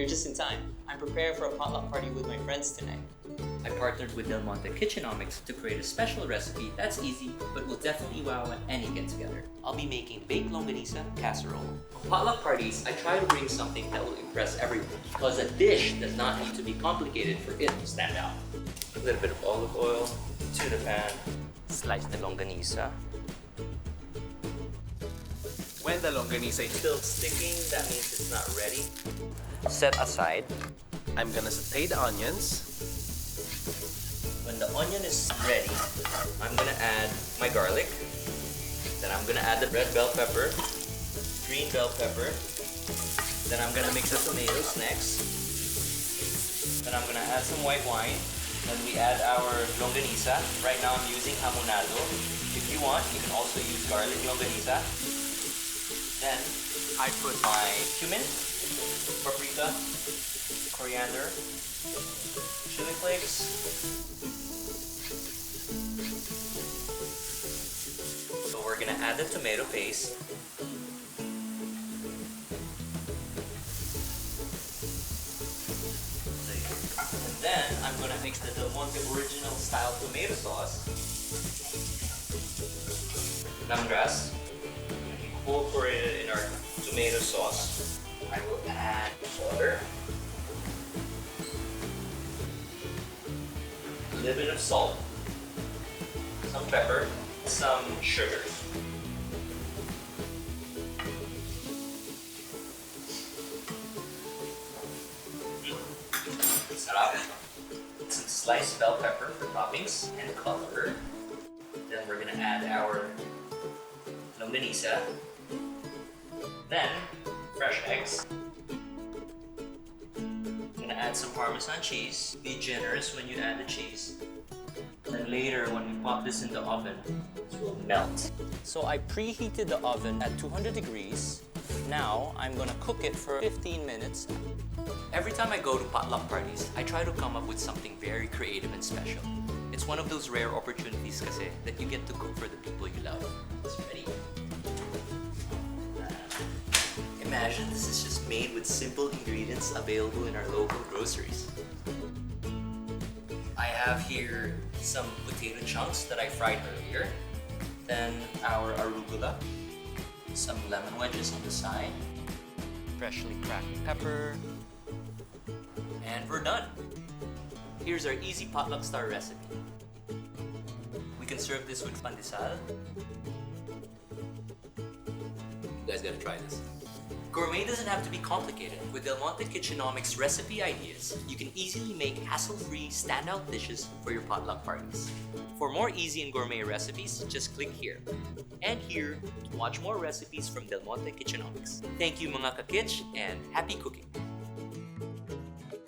you're just in time. I'm preparing for a potluck party with my friends tonight. I partnered with Monte Kitchenomics to create a special recipe that's easy but will definitely wow at any get-together. I'll be making baked Longganisa Casserole. For potluck parties, I try to bring something that will impress everyone because a dish does not need to be complicated for it to stand out. A little bit of olive oil to the pan. Slice the Longganisa. When the Longganisa is Still sticking, that means it's not ready. Set aside. I'm gonna saute the onions. When the onion is ready, I'm gonna add my garlic. Then I'm gonna add the red bell pepper, green bell pepper. Then I'm gonna mix the tomatoes next. Then I'm gonna add some white wine. Then we add our Longganisa. Right now I'm using hamonado. If you want, you can also use garlic Longganisa. Then I put my cumin, paprika, coriander, chili flakes. So we're gonna add the tomato paste. And then I'm gonna mix the Del Monte original style tomato sauce. Lemongrass. Incorporated in our tomato sauce. I will add water. A little bit of salt. Some pepper. Some sugar. Sarap. Some sliced bell pepper for toppings and color. Then we're gonna add our Longganisa. Then fresh eggs. I'm gonna add some Parmesan cheese. Be generous when you add the cheese. Then later, when we pop this in the oven, it will melt. So I preheated the oven at 200 degrees. Now I'm gonna cook it for 15 minutes. Every time I go to potluck parties, I try to come up with something very creative and special. It's one of those rare opportunities kasi that you get to cook for the people you love. It's ready. Imagine this is just made with simple ingredients available in our local groceries. I have here some potato chunks that I fried earlier. Then our arugula, some lemon wedges on the side, freshly cracked pepper, and we're done. Here's our easy potluck star recipe. We can serve this with pandesal. You guys gotta try this. Gourmet doesn't have to be complicated. With Del Monte Kitchenomics recipe ideas, you can easily make hassle-free, standout dishes for your potluck parties. For more easy and gourmet recipes, just click here and here to watch more recipes from Del Monte Kitchenomics. Thank you mga ka-kitch and happy cooking!